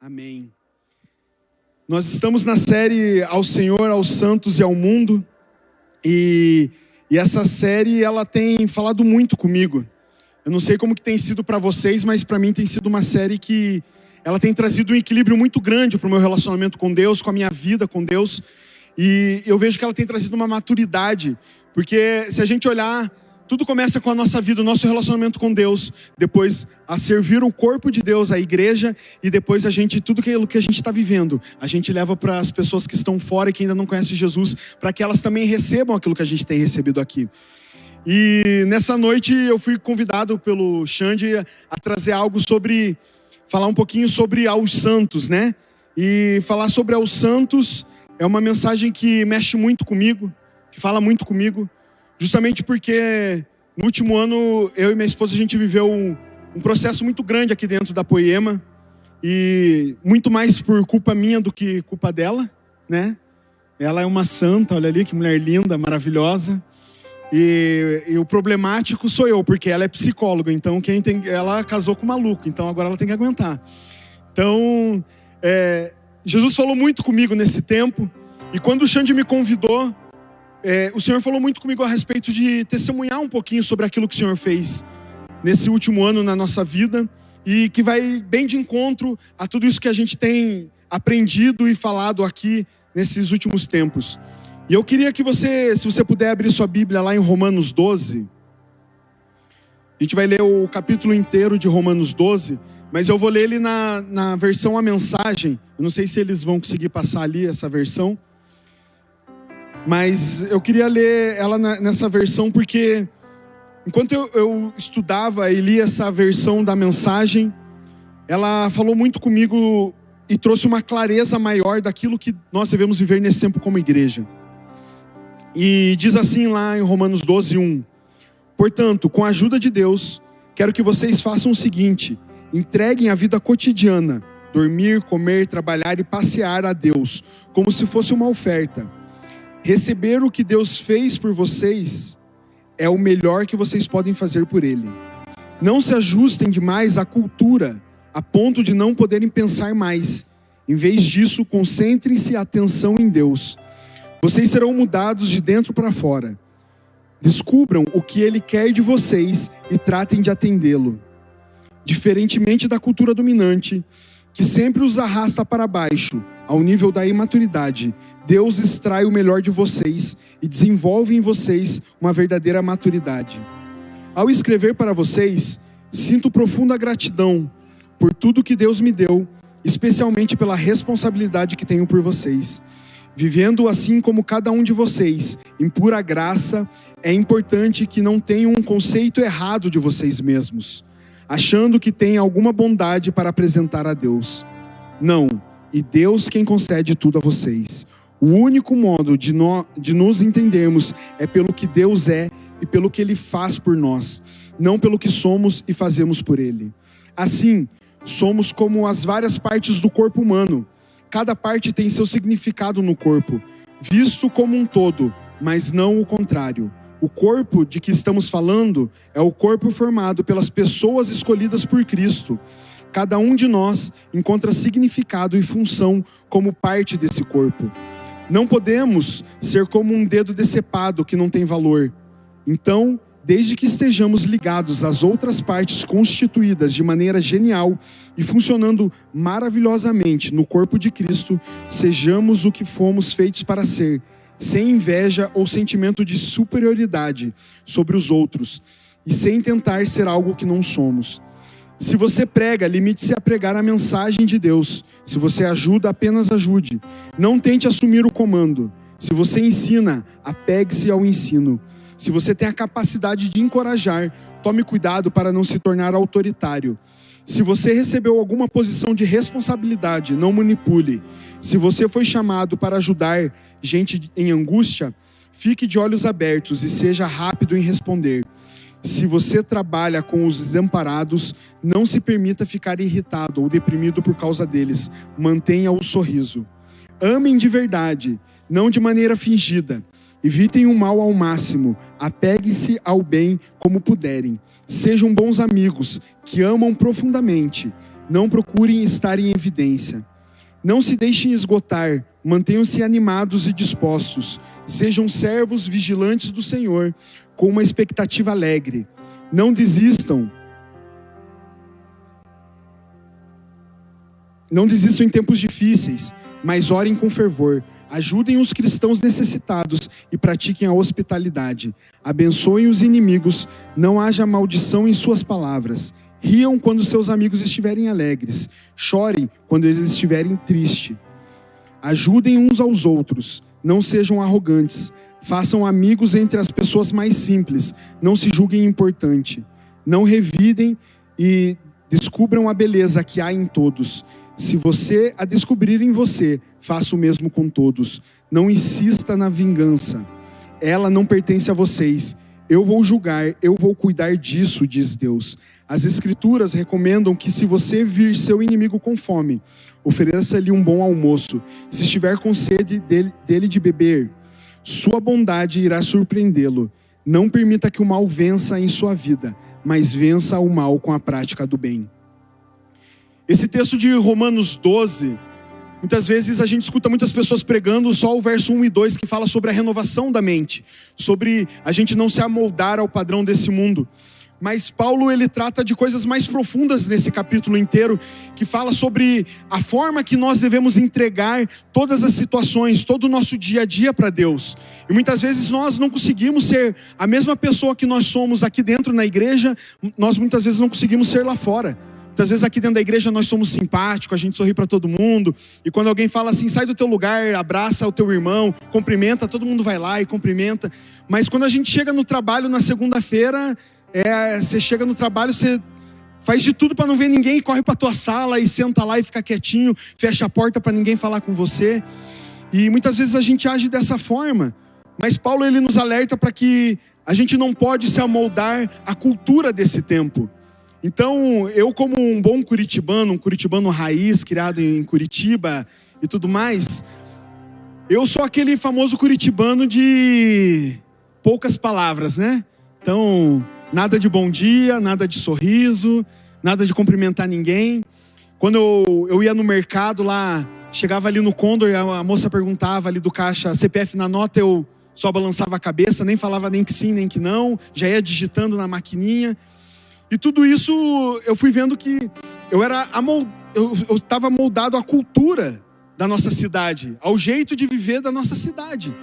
Amém. Nós estamos na série Ao Senhor, aos Santos e ao Mundo. E essa série, ela tem falado muito comigo. Eu não sei como que tem sido para vocês, mas para mim tem sido uma série que ela tem trazido um equilíbrio muito grande para o meu relacionamento com Deus, com a minha vida com Deus. E eu vejo que ela tem trazido uma maturidade. Porque se a gente olhar, tudo começa com a nossa vida, o nosso relacionamento com Deus. Depois a servir o corpo de Deus, a igreja. E depois tudo aquilo que a gente está vivendo, a gente leva para as pessoas que estão fora e que ainda não conhecem Jesus, para que elas também recebam aquilo que a gente tem recebido aqui. E nessa noite eu fui convidado pelo Xande a trazer algo falar um pouquinho sobre aos santos, né? E falar sobre aos santos é uma mensagem que mexe muito comigo, que fala muito comigo, justamente porque no último ano eu e minha esposa a gente viveu um processo muito grande aqui dentro da Poema, e muito mais por culpa minha do que culpa dela, né? Ela é uma santa, olha ali que mulher linda, maravilhosa. E o problemático sou eu, porque ela é psicóloga, então ela casou com um maluco, então agora ela tem que aguentar. Então, Jesus falou muito comigo nesse tempo, e quando o Xande me convidou, o Senhor falou muito comigo a respeito de testemunhar um pouquinho sobre aquilo que o Senhor fez nesse último ano na nossa vida, e que vai bem de encontro a tudo isso que a gente tem aprendido e falado aqui nesses últimos tempos. E eu queria que você, se você puder abrir sua Bíblia lá em Romanos 12. A gente vai ler o capítulo inteiro de Romanos 12, mas eu vou ler ele na versão A Mensagem. Eu não sei se eles vão conseguir passar ali essa versão, mas eu queria ler ela nessa versão porque enquanto eu estudava e li essa versão da Mensagem, ela falou muito comigo e trouxe uma clareza maior daquilo que nós devemos viver nesse tempo como igreja. E diz assim lá em Romanos 12, 1. Portanto, com a ajuda de Deus, quero que vocês façam o seguinte: entreguem a vida cotidiana, dormir, comer, trabalhar e passear a Deus, como se fosse uma oferta. Receber o que Deus fez por vocês é o melhor que vocês podem fazer por Ele. Não se ajustem demais à cultura, a ponto de não poderem pensar mais. Em vez disso, concentrem-se a atenção em Deus. Vocês serão mudados de dentro para fora. Descubram o que Ele quer de vocês e tratem de atendê-lo. Diferentemente da cultura dominante, que sempre os arrasta para baixo, ao nível da imaturidade, Deus extrai o melhor de vocês e desenvolve em vocês uma verdadeira maturidade. Ao escrever para vocês, sinto profunda gratidão por tudo que Deus me deu, especialmente pela responsabilidade que tenho por vocês. Vivendo assim como cada um de vocês, em pura graça, é importante que não tenham um conceito errado de vocês mesmos, achando que têm alguma bondade para apresentar a Deus. Não, e Deus quem concede tudo a vocês. O único modo de nos entendermos é pelo que Deus é e pelo que Ele faz por nós, não pelo que somos e fazemos por Ele. Assim, somos como as várias partes do corpo humano. Cada parte tem seu significado no corpo, visto como um todo, mas não o contrário. O corpo de que estamos falando é o corpo formado pelas pessoas escolhidas por Cristo. Cada um de nós encontra significado e função como parte desse corpo. Não podemos ser como um dedo decepado que não tem valor. Então, desde que estejamos ligados às outras partes constituídas de maneira genial e funcionando maravilhosamente no corpo de Cristo, sejamos o que fomos feitos para ser, sem inveja ou sentimento de superioridade sobre os outros, e sem tentar ser algo que não somos. Se você prega, limite-se a pregar a mensagem de Deus. Se você ajuda, apenas ajude. Não tente assumir o comando. Se você ensina, apegue-se ao ensino. Se você tem a capacidade de encorajar, tome cuidado para não se tornar autoritário. Se você recebeu alguma posição de responsabilidade, não manipule. Se você foi chamado para ajudar gente em angústia, fique de olhos abertos e seja rápido em responder. Se você trabalha com os desamparados, não se permita ficar irritado ou deprimido por causa deles. Mantenha o sorriso. Amem de verdade, não de maneira fingida. Evitem o mal ao máximo. Apeguem-se ao bem como puderem. Sejam bons amigos, que amam profundamente. não procurem estar em evidência. Não se deixem esgotar, mantenham-se animados e dispostos. Sejam servos vigilantes do Senhor, com uma expectativa alegre. Não desistam. Não desistam em tempos difíceis, mas orem com fervor. Ajudem os cristãos necessitados e pratiquem a hospitalidade. Abençoem os inimigos, não haja maldição em suas palavras. Riam quando seus amigos estiverem alegres. Chorem quando eles estiverem tristes. Ajudem uns aos outros, não sejam arrogantes. Façam amigos entre as pessoas mais simples, não se julguem importante. Não revidem e descubram a beleza que há em todos. Se você a descobrir em você, faça o mesmo com todos. Não insista na vingança. Ela não pertence a vocês. Eu vou julgar, eu vou cuidar disso, diz Deus. As Escrituras recomendam que se você vir seu inimigo com fome, ofereça-lhe um bom almoço. Se estiver com sede dele de beber, sua bondade irá surpreendê-lo. Não permita que o mal vença em sua vida, mas vença o mal com a prática do bem. Esse texto de Romanos 12, muitas vezes a gente escuta muitas pessoas pregando só o verso 1 e 2, que fala sobre a renovação da mente, sobre a gente não se amoldar ao padrão desse mundo. Mas Paulo, ele trata de coisas mais profundas nesse capítulo inteiro, que fala sobre a forma que nós devemos entregar todas as situações, todo o nosso dia a dia para Deus. E muitas vezes nós não conseguimos ser a mesma pessoa que nós somos aqui dentro na igreja, nós muitas vezes não conseguimos ser lá fora. Muitas vezes aqui dentro da igreja nós somos simpáticos, a gente sorri para todo mundo. E quando alguém fala assim, sai do teu lugar, abraça o teu irmão, cumprimenta, todo mundo vai lá e cumprimenta. Mas quando a gente chega no trabalho na segunda-feira, você chega no trabalho, você faz de tudo para não ver ninguém, corre para tua sala e senta lá e fica quietinho, fecha a porta para ninguém falar com você. E muitas vezes a gente age dessa forma. Mas Paulo, ele nos alerta para que a gente não pode se amoldar à cultura desse tempo. Então, eu como um bom curitibano, um curitibano raiz, criado em Curitiba e tudo mais, eu sou aquele famoso curitibano de poucas palavras, né? Então, nada de bom dia, nada de sorriso, nada de cumprimentar ninguém. Quando eu ia no mercado lá, chegava ali no Condor, a moça perguntava ali do caixa, CPF na nota, eu só balançava a cabeça, nem falava nem que sim, nem que não, já ia digitando na maquininha. E tudo isso eu fui vendo que eu estava moldado à cultura da nossa cidade, ao jeito de viver da nossa cidade.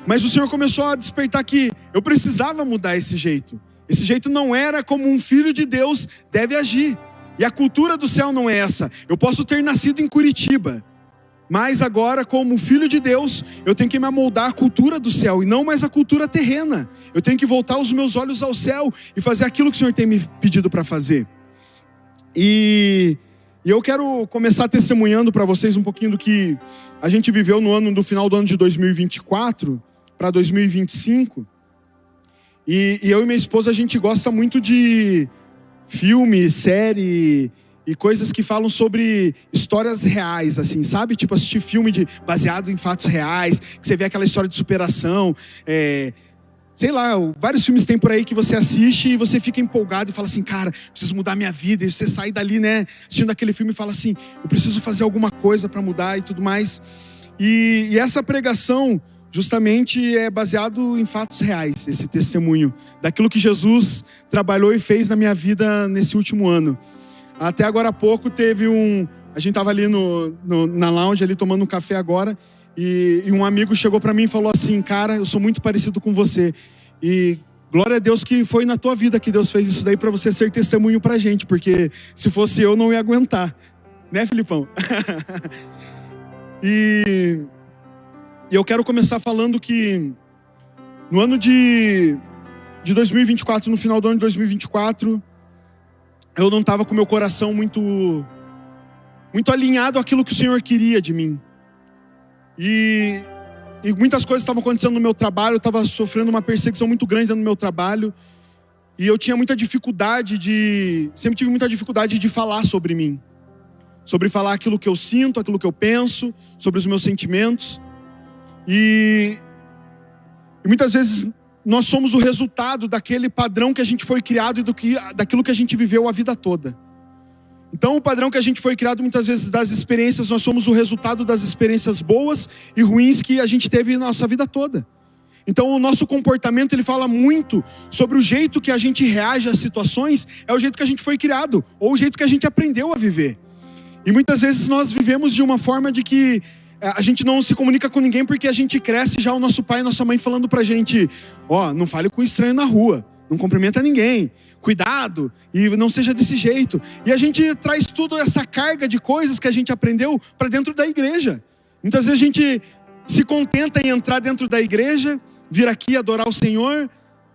Mas o Senhor começou a despertar que eu precisava mudar esse jeito. Esse jeito não era como um filho de Deus deve agir. E a cultura do céu não é essa. Eu posso ter nascido em Curitiba, mas agora, como filho de Deus, eu tenho que me amoldar à cultura do céu e não mais à cultura terrena. Eu tenho que voltar os meus olhos ao céu e fazer aquilo que o Senhor tem me pedido para fazer. E eu quero começar testemunhando para vocês um pouquinho do que a gente viveu no final do ano de 2024 para 2025. E eu e minha esposa, a gente gosta muito de filme, série e coisas que falam sobre histórias reais, assim, sabe? Tipo, assistir filme baseado em fatos reais, que você vê aquela história de superação, sei lá, vários filmes tem por aí que você assiste e você fica empolgado e fala assim, cara, preciso mudar minha vida. E você sai dali, né, assistindo aquele filme e fala assim, eu preciso fazer alguma coisa para mudar e tudo mais. E essa pregação justamente é baseado em fatos reais, esse testemunho daquilo que Jesus trabalhou e fez na minha vida nesse último ano. Até agora há pouco teve a gente estava ali na lounge ali tomando um café agora e um amigo chegou para mim e falou assim, cara, eu sou muito parecido com você e glória a Deus que foi na tua vida que Deus fez isso daí para você ser testemunho pra gente, porque se fosse eu não ia aguentar, né, Filipão? E eu quero começar falando que no ano de 2024, no final do ano de 2024, eu não estava com meu coração muito alinhado àquilo que o Senhor queria de mim. E muitas coisas estavam acontecendo no meu trabalho, eu estava sofrendo uma perseguição muito grande no meu trabalho. E eu tinha muita dificuldade sempre tive muita dificuldade de falar sobre mim. Sobre falar aquilo que eu sinto, aquilo que eu penso, sobre os meus sentimentos. E muitas vezes nós somos o resultado daquele padrão que a gente foi criado e daquilo que a gente viveu a vida toda. Então o padrão que a gente foi criado muitas vezes das experiências, nós somos o resultado das experiências boas e ruins que a gente teve na nossa vida toda. Então o nosso comportamento, ele fala muito sobre o jeito que a gente reage às situações, é o jeito que a gente foi criado, ou o jeito que a gente aprendeu a viver. E muitas vezes nós vivemos de uma forma de que a gente não se comunica com ninguém porque a gente cresce já o nosso pai e nossa mãe falando pra gente, não fale com estranho na rua, não cumprimenta ninguém, cuidado, e não seja desse jeito. E a gente traz tudo essa carga de coisas que a gente aprendeu para dentro da igreja. Muitas vezes a gente se contenta em entrar dentro da igreja, vir aqui adorar o Senhor,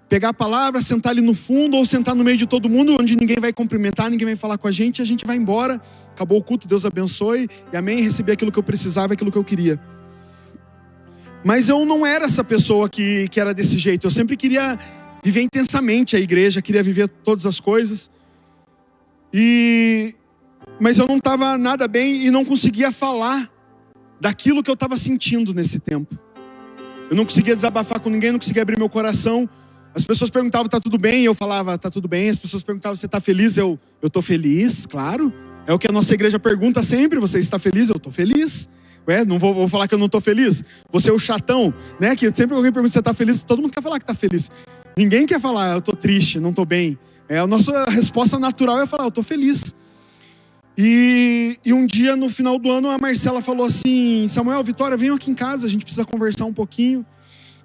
pegar a palavra, sentar ali no fundo, ou sentar no meio de todo mundo, onde ninguém vai cumprimentar, ninguém vai falar com a gente vai embora, acabou o culto, Deus abençoe, e amém, recebi aquilo que eu precisava, aquilo que eu queria. Mas eu não era essa pessoa que era desse jeito, eu sempre queria viver intensamente a igreja, queria viver todas as coisas, mas eu não estava nada bem e não conseguia falar daquilo que eu estava sentindo nesse tempo. Eu não conseguia desabafar com ninguém, não conseguia abrir meu coração. As pessoas perguntavam, tá tudo bem? Eu falava, tá tudo bem. As pessoas perguntavam, você tá feliz? Eu tô feliz, claro. É o que a nossa igreja pergunta sempre, você está feliz? Eu tô feliz. Não vou falar que eu não tô feliz. Você é o chatão, né? Que sempre que alguém pergunta se você tá feliz, todo mundo quer falar que tá feliz. Ninguém quer falar, eu tô triste, não tô bem. A nossa resposta natural é falar, eu tô feliz. E um dia, no final do ano, a Marcela falou assim, Samuel, Vitória, venham aqui em casa, a gente precisa conversar um pouquinho.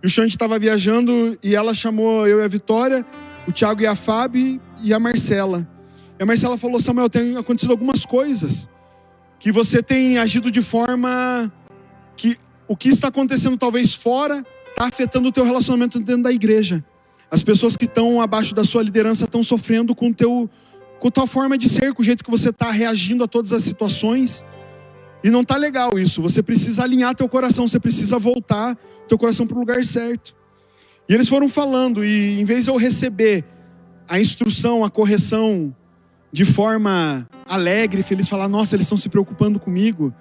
E o Xande estava viajando e ela chamou eu e a Vitória, o Thiago e a Fábio e a Marcela. E a Marcela falou, Samuel, tem acontecido algumas coisas, que você tem agido de forma que o que está acontecendo talvez fora, está afetando o teu relacionamento dentro da igreja. As pessoas que estão abaixo da sua liderança estão sofrendo com a tua forma de ser, com o jeito que você está reagindo a todas as situações. E não está legal isso. Você precisa alinhar teu coração, você precisa voltar teu coração para o lugar certo. E eles foram falando, e em vez de eu receber a instrução, a correção de forma alegre, feliz, falar, nossa, eles estão se preocupando comigo,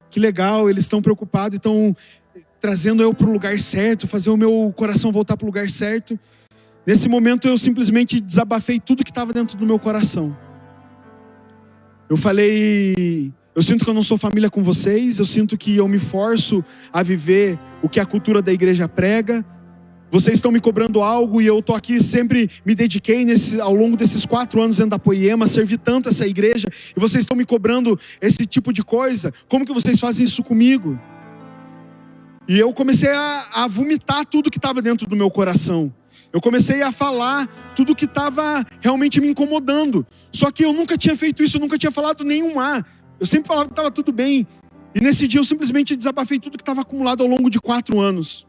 que legal, eles estão preocupados, estão trazendo eu para o lugar certo, fazer o meu coração voltar para o lugar certo. Nesse momento eu simplesmente desabafei tudo que estava dentro do meu coração. Eu falei, eu sinto que eu não sou família com vocês, eu sinto que eu me forço a viver o que a cultura da igreja prega. Vocês estão me cobrando algo e eu estou aqui, sempre me dediquei ao longo desses 4 anos dentro da Poema, servi tanto essa igreja, e vocês estão me cobrando esse tipo de coisa. Como que vocês fazem isso comigo? E eu comecei a vomitar tudo que estava dentro do meu coração. Eu comecei a falar tudo que estava realmente me incomodando. Só que eu nunca tinha feito isso, eu nunca tinha falado nenhum A. Eu sempre falava que estava tudo bem. E nesse dia eu simplesmente desabafei tudo que estava acumulado ao longo de 4 anos.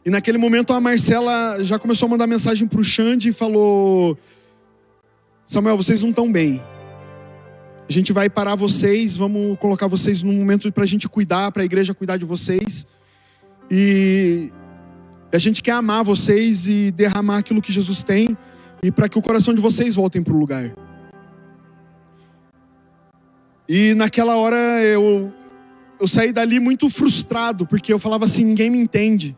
E naquele momento a Marcela já começou a mandar mensagem para o Xande e falou, Samuel, vocês não estão bem. A gente vai parar vocês, vamos colocar vocês num momento para a gente cuidar, para a igreja cuidar de vocês. E a gente quer amar vocês e derramar aquilo que Jesus tem, e para que o coração de vocês voltem para o lugar. E naquela hora eu saí dali muito frustrado, porque eu falava assim, ninguém me entende.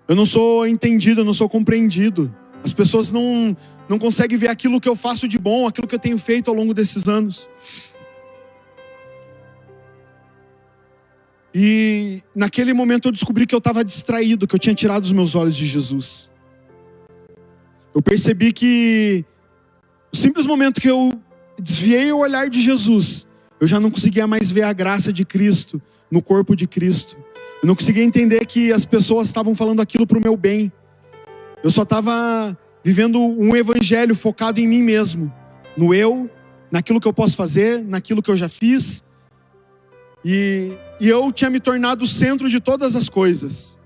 Eu não sou entendido, eu não sou compreendido. As pessoas não conseguem ver aquilo que eu faço de bom, aquilo que eu tenho feito ao longo desses anos. E naquele momento eu descobri que eu estava distraído, que eu tinha tirado os meus olhos de Jesus. Eu percebi que no simples momento que eu desviei o olhar de Jesus, eu já não conseguia mais ver a graça de Cristo no corpo de Cristo. Eu não conseguia entender que as pessoas estavam falando aquilo para o meu bem. Eu só estava vivendo um evangelho focado em mim mesmo, no eu, naquilo que eu posso fazer, naquilo que eu já fiz. E eu tinha me tornado o centro de todas as coisas.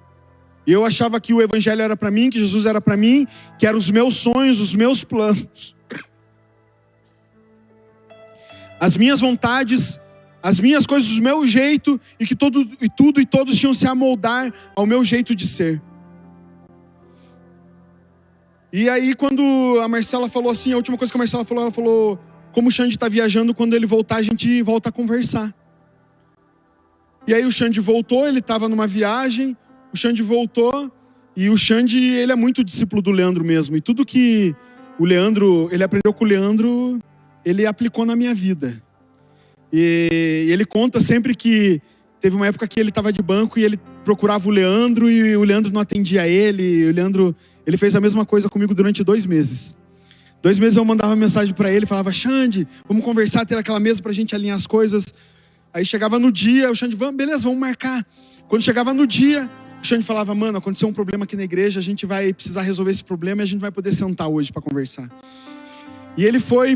E eu achava que o evangelho era para mim, que Jesus era para mim, que eram os meus sonhos, os meus planos, as minhas vontades, as minhas coisas, o meu jeito, e que tudo e todos tinham se amoldar ao meu jeito de ser. E aí quando a Marcela falou assim, a última coisa que a Marcela falou, ela falou, como o Xande está viajando, quando ele voltar a gente volta a conversar. E aí o Xande voltou, ele estava numa viagem, o Xande voltou, e o Xande, ele é muito discípulo do Leandro mesmo. E tudo que o Leandro, ele aprendeu com o Leandro, ele aplicou na minha vida. E ele conta sempre que teve uma época que ele estava de banco e ele procurava o Leandro e o Leandro não atendia ele. O Leandro, ele fez a mesma coisa comigo durante 2 meses. 2 meses eu mandava mensagem para ele, falava: Xande, vamos conversar, ter aquela mesa pra gente alinhar as coisas. Aí chegava no dia, o Xande, beleza, vamos marcar. Quando chegava no dia, o Xande falava: mano, aconteceu um problema aqui na igreja, a gente vai precisar resolver esse problema e a gente vai poder sentar hoje para conversar. E ele foi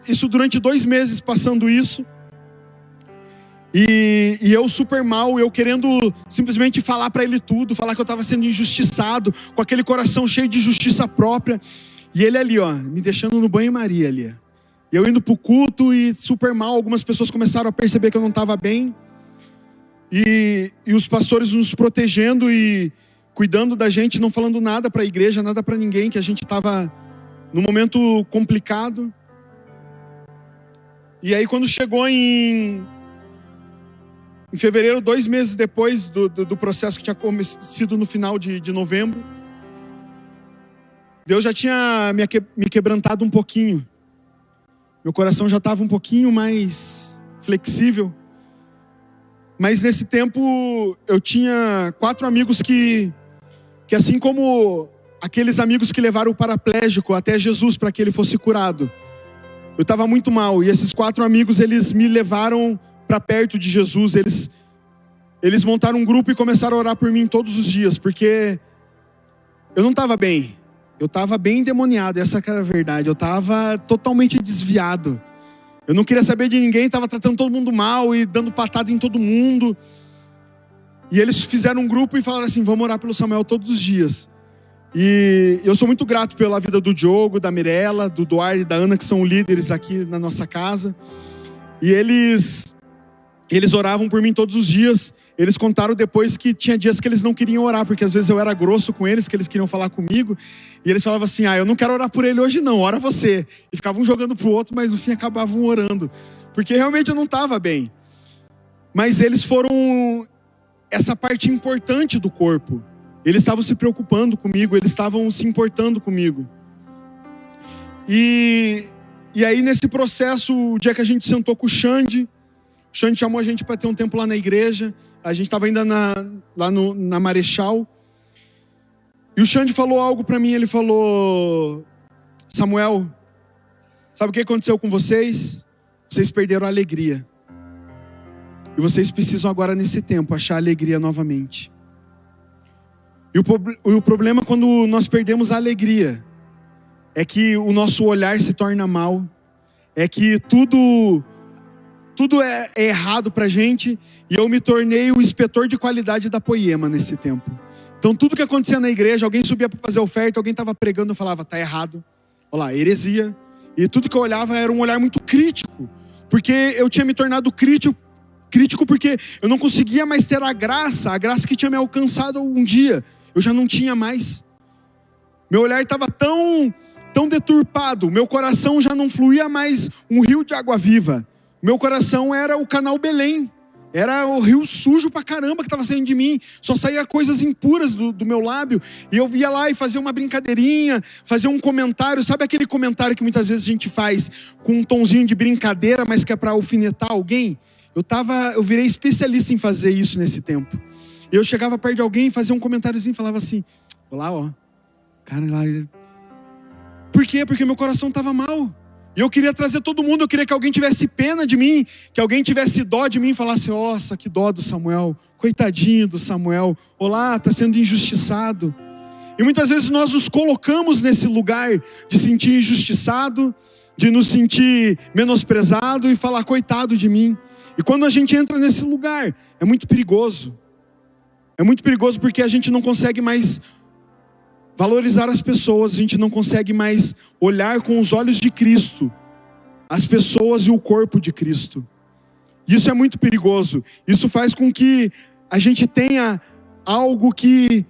isso durante 2 meses passando isso. E eu super mal, eu querendo simplesmente falar para ele tudo, falar que eu estava sendo injustiçado, com aquele coração cheio de justiça própria. E ele ali, me deixando no banho-maria ali. E eu indo pro culto e super mal, algumas pessoas começaram a perceber que eu não estava bem. E os pastores nos protegendo e cuidando da gente, não falando nada para a igreja, nada para ninguém, que a gente estava num momento complicado. E aí quando chegou em fevereiro, 2 meses depois do processo que tinha sido no final de novembro, Deus já tinha me quebrantado um pouquinho. Meu coração já estava um pouquinho mais flexível. Mas nesse tempo eu tinha 4 amigos que assim como aqueles amigos que levaram o paraplégico até Jesus para que ele fosse curado, eu estava muito mal. E esses 4 amigos, eles me levaram para perto de Jesus. Eles montaram um grupo e começaram a orar por mim todos os dias, porque eu não estava bem. Eu estava bem endemoniado, essa que era a verdade. Eu estava totalmente desviado. Eu não queria saber de ninguém, estava tratando todo mundo mal e dando patada em todo mundo. E eles fizeram um grupo e falaram assim: vamos orar pelo Samuel todos os dias. E eu sou muito grato pela vida do Diogo, da Mirella, do Duarte e da Ana, que são líderes aqui na nossa casa. E eles oravam por mim todos os dias. Eles contaram depois que tinha dias que eles não queriam orar, porque às vezes eu era grosso com eles, que eles queriam falar comigo. E eles falavam assim: eu não quero orar por ele hoje não, ora você. E ficavam jogando pro outro, mas no fim acabavam orando. Porque realmente eu não estava bem. Mas eles foram essa parte importante do corpo. Eles estavam se preocupando comigo, eles estavam se importando comigo. E aí nesse processo, o dia que a gente sentou com o Xande chamou a gente para ter um tempo lá na igreja. A gente estava ainda lá na Marechal. E o Xande falou algo para mim, ele falou: Samuel, sabe o que aconteceu com vocês? Vocês perderam a alegria. E vocês precisam agora nesse tempo achar alegria novamente. E o problema quando nós perdemos a alegria é que o nosso olhar se torna mau. É que tudo é errado pra gente. E eu me tornei o inspetor de qualidade da Poema nesse tempo. Então tudo que acontecia na igreja, alguém subia para fazer oferta, alguém estava pregando, eu falava: tá errado. Olha lá, heresia. E tudo que eu olhava era um olhar muito crítico. Porque eu tinha me tornado crítico porque eu não conseguia mais ter a graça que tinha me alcançado um dia. Eu já não tinha mais. Meu olhar estava tão deturpado. Meu coração já não fluía mais um rio de água viva. Meu coração era o canal Belém. Era o rio sujo pra caramba que estava saindo de mim. Só saía coisas impuras do meu lábio. E eu ia lá e fazia uma brincadeirinha, fazia um comentário. Sabe aquele comentário que muitas vezes a gente faz com um tomzinho de brincadeira, mas que é para alfinetar alguém? Eu virei especialista em fazer isso nesse tempo. Eu chegava perto de alguém e fazia um comentáriozinho e falava assim: olá, cara lá. Por quê? Porque meu coração estava mal. E eu queria trazer todo mundo, eu queria que alguém tivesse pena de mim, que alguém tivesse dó de mim e falasse: nossa, que dó do Samuel, coitadinho do Samuel, olá, está sendo injustiçado. E muitas vezes nós nos colocamos nesse lugar de sentir injustiçado, de nos sentir menosprezado e falar: coitado de mim. E quando a gente entra nesse lugar, é muito perigoso. É muito perigoso porque a gente não consegue mais valorizar as pessoas, a gente não consegue mais olhar com os olhos de Cristo as pessoas e o corpo de Cristo. Isso é muito perigoso. Isso faz com que a gente tenha algo que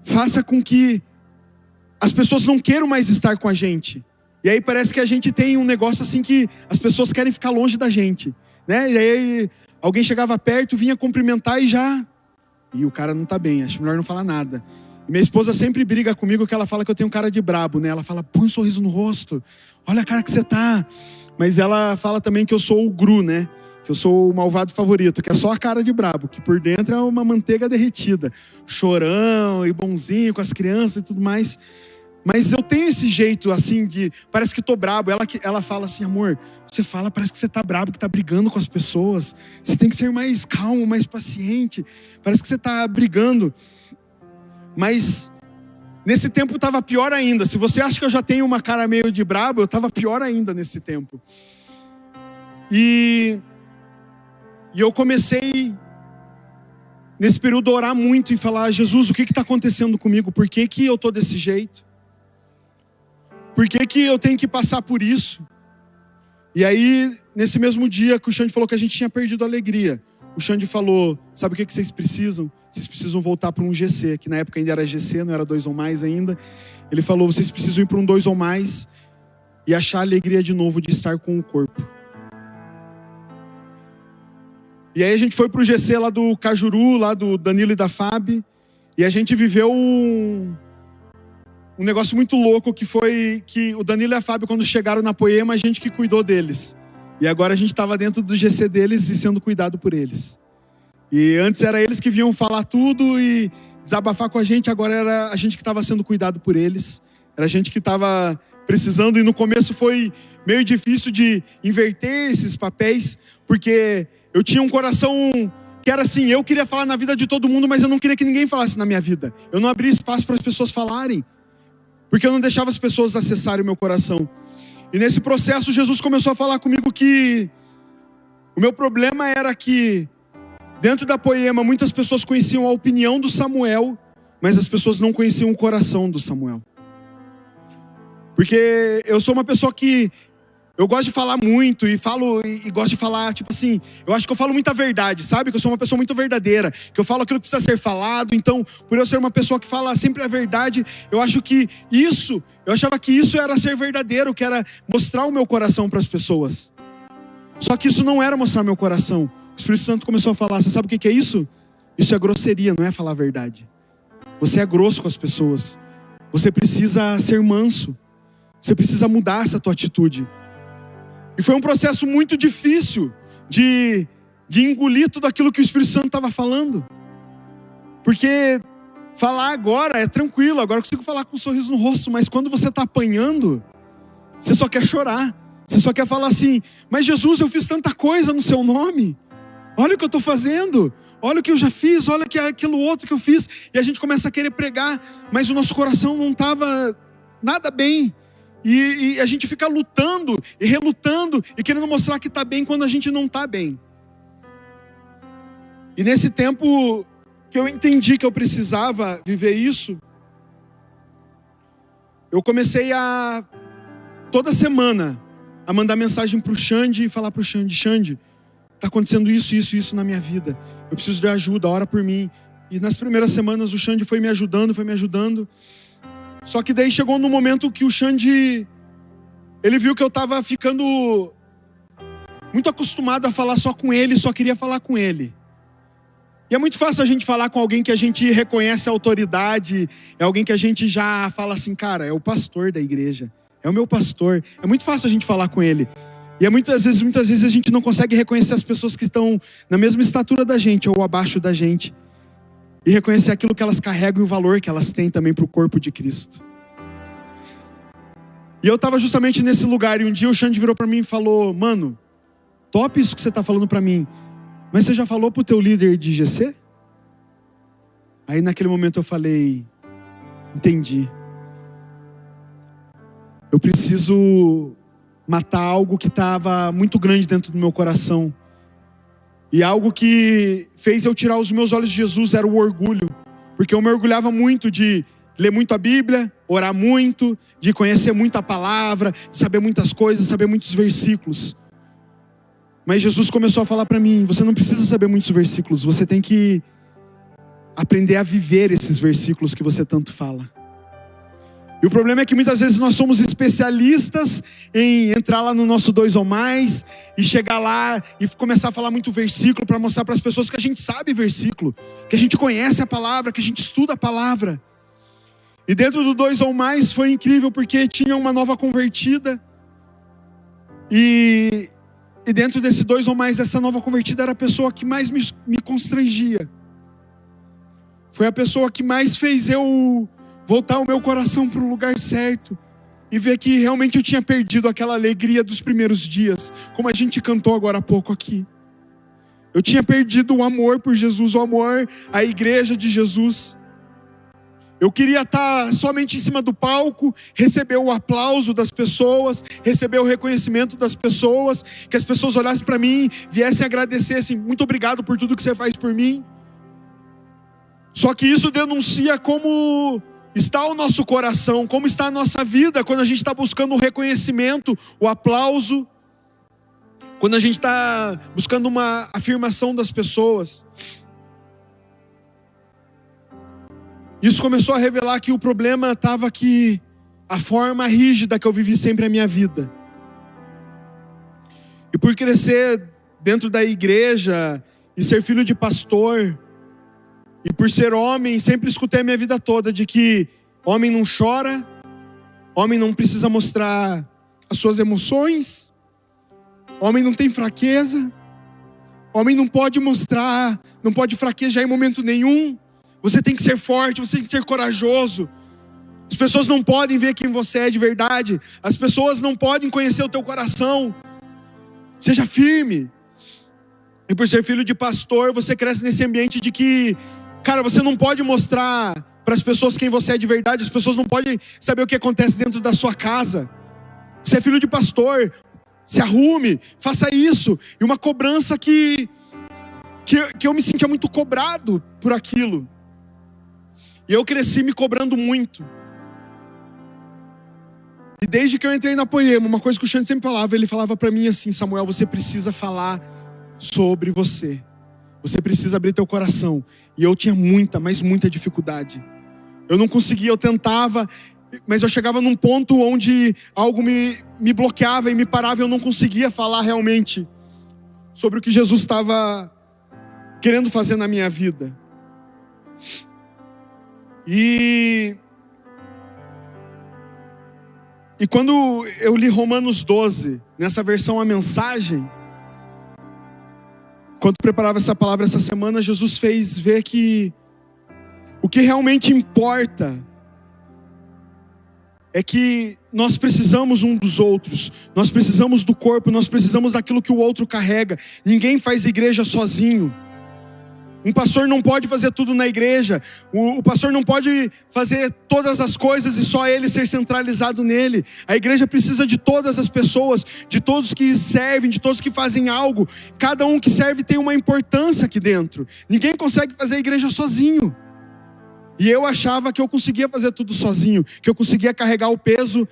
faça com que as pessoas não queiram mais estar com a gente. E aí parece que a gente tem um negócio assim que as pessoas querem ficar longe da gente, né? E aí alguém chegava perto, vinha cumprimentar e o cara não tá bem, acho melhor não falar nada. E minha esposa sempre briga comigo que ela fala que eu tenho cara de brabo, né? Ela fala: põe um sorriso no rosto, olha a cara que você tá. mas ela fala também que eu sou o Gru, né? Que eu sou o malvado favorito, que é só a cara de brabo, que por dentro é uma manteiga derretida. Chorão e bonzinho com as crianças e tudo mais. Mas eu tenho esse jeito assim de, parece que tô brabo. Ela fala assim, amor, você fala, parece que você tá brabo, que tá brigando com as pessoas. Você tem que ser mais calmo, mais paciente. Parece que você tá brigando. Mas nesse tempo estava pior ainda. Se você acha que eu já tenho uma cara meio de brabo, eu estava pior ainda nesse tempo. E eu comecei, nesse período, a orar muito e falar, Jesus, o que está acontecendo comigo? Por que eu estou desse jeito? Por que eu tenho que passar por isso? E aí, nesse mesmo dia que o Xande falou que a gente tinha perdido a alegria, o Xande falou, sabe o que vocês precisam? Vocês precisam voltar para um GC, que na época ainda era GC, não era 2 ou mais ainda. Ele falou, vocês precisam ir para um 2 ou mais e achar a alegria de novo de estar com o corpo. E aí a gente foi para o GC lá do Cajuru, lá do Danilo e da Fábio, e a gente viveu um negócio muito louco, que foi que o Danilo e a Fábio, quando chegaram na Poema, a gente que cuidou deles. E agora a gente estava dentro do GC deles e sendo cuidado por eles. E antes era eles que vinham falar tudo e desabafar com a gente, agora era a gente que estava sendo cuidado por eles. Era a gente que estava precisando, e no começo foi meio difícil de inverter esses papéis, porque eu tinha um coração que era assim, eu queria falar na vida de todo mundo, mas eu não queria que ninguém falasse na minha vida. Eu não abria espaço para as pessoas falarem, porque eu não deixava as pessoas acessarem o meu coração. E nesse processo, Jesus começou a falar comigo que o meu problema era que dentro da Poema, muitas pessoas conheciam a opinião do Samuel, mas as pessoas não conheciam o coração do Samuel. Porque eu sou uma pessoa que eu gosto de falar muito e gosto de falar, tipo assim, eu acho que eu falo muita verdade, sabe? Que eu sou uma pessoa muito verdadeira, que eu falo aquilo que precisa ser falado. Então, por eu ser uma pessoa que fala sempre a verdade, eu achava que isso era ser verdadeiro, que era mostrar o meu coração para as pessoas. Só que isso não era mostrar meu coração. O Espírito Santo começou a falar, você sabe o que é isso? Isso é grosseria, não é falar a verdade. Você é grosso com as pessoas. Você precisa ser manso. Você precisa mudar essa tua atitude. E foi um processo muito difícil de engolir tudo aquilo que o Espírito Santo estava falando. Porque falar agora é tranquilo, agora eu consigo falar com um sorriso no rosto, mas quando você está apanhando, você só quer chorar. Você só quer falar assim, mas Jesus, eu fiz tanta coisa no seu nome. Olha o que eu estou fazendo. Olha o que eu já fiz, olha aquilo outro que eu fiz. E a gente começa a querer pregar, mas o nosso coração não estava nada bem. E a gente fica lutando e relutando e querendo mostrar que está bem quando a gente não está bem. E nesse tempo que eu entendi que eu precisava viver isso, eu comecei a, toda semana, a mandar mensagem para o Xande e falar para o Xande, Xande, está acontecendo isso na minha vida. Eu preciso de ajuda, ora por mim. E nas primeiras semanas o Xande foi me ajudando. Só que daí chegou no momento que o Xande, ele viu que eu estava ficando muito acostumado a falar só com ele, só queria falar com ele. E é muito fácil a gente falar com alguém que a gente reconhece a autoridade, é alguém que a gente já fala assim, cara, é o pastor da igreja, é o meu pastor. É muito fácil a gente falar com ele. E muitas vezes a gente não consegue reconhecer as pessoas que estão na mesma estatura da gente ou abaixo da gente. E reconhecer aquilo que elas carregam e o valor que elas têm também para o corpo de Cristo. E eu estava justamente nesse lugar, e um dia o Xande virou para mim e falou, mano, top isso que você está falando para mim, mas você já falou para o teu líder de GC? Aí naquele momento eu falei, entendi. Eu preciso matar algo que estava muito grande dentro do meu coração. E algo que fez eu tirar os meus olhos de Jesus era o orgulho. Porque eu me orgulhava muito de ler muito a Bíblia, orar muito, de conhecer muito a palavra, de saber muitas coisas, saber muitos versículos. Mas Jesus começou a falar para mim, você não precisa saber muitos versículos, você tem que aprender a viver esses versículos que você tanto fala. E o problema é que muitas vezes nós somos especialistas em entrar lá no nosso 2 ou mais e chegar lá e começar a falar muito versículo para mostrar para as pessoas que a gente sabe versículo, que a gente conhece a palavra, que a gente estuda a palavra. E dentro do 2 ou mais foi incrível porque tinha uma nova convertida E dentro desse 2 ou mais, essa nova convertida era a pessoa que mais me constrangia. Foi a pessoa que mais fez eu voltar o meu coração para o lugar certo. E ver que realmente eu tinha perdido aquela alegria dos primeiros dias. Como a gente cantou agora há pouco aqui. Eu tinha perdido o amor por Jesus, o amor à igreja de Jesus. Eu queria estar somente em cima do palco, receber o aplauso das pessoas, receber o reconhecimento das pessoas, que as pessoas olhassem para mim, viessem agradecer assim, muito obrigado por tudo que você faz por mim. Só que isso denuncia como está o nosso coração, como está a nossa vida, quando a gente está buscando o reconhecimento, o aplauso, quando a gente está buscando uma afirmação das pessoas. Isso começou a revelar que o problema estava que a forma rígida que eu vivi sempre a minha vida. E por crescer dentro da igreja e ser filho de pastor, e por ser homem, sempre escutei a minha vida toda de que homem não chora, homem não precisa mostrar as suas emoções, homem não tem fraqueza, homem não pode mostrar, não pode fraquejar em momento nenhum. Você tem que ser forte, você tem que ser corajoso. As pessoas não podem ver quem você é de verdade. As pessoas não podem conhecer o teu coração. Seja firme. E por ser filho de pastor, você cresce nesse ambiente de que, cara, você não pode mostrar para as pessoas quem você é de verdade. As pessoas não podem saber o que acontece dentro da sua casa. Você é filho de pastor, se arrume, faça isso. E uma cobrança que eu me sentia muito cobrado por aquilo. E eu cresci me cobrando muito. E desde que eu entrei na Poema, uma coisa que o Xande sempre falava, ele falava para mim assim: Samuel, você precisa falar sobre você. Você precisa abrir teu coração. E eu tinha muita, mas muita dificuldade. Eu não conseguia, eu tentava, mas eu chegava num ponto onde algo me bloqueava e me parava e eu não conseguia falar realmente sobre o que Jesus estava querendo fazer na minha vida. E quando eu li Romanos 12, nessa versão a mensagem, enquanto preparava essa palavra essa semana, Jesus fez ver que o que realmente importa é que nós precisamos um dos outros, nós precisamos do corpo, nós precisamos daquilo que o outro carrega. Ninguém faz igreja sozinho. Um pastor não pode fazer tudo na igreja. O pastor não pode fazer todas as coisas e só ele ser centralizado nele. A igreja precisa de todas as pessoas, de todos que servem, de todos que fazem algo. Cada um que serve tem uma importância aqui dentro. Ninguém consegue fazer a igreja sozinho. E eu achava que eu conseguia fazer tudo sozinho, que eu conseguia carregar o peso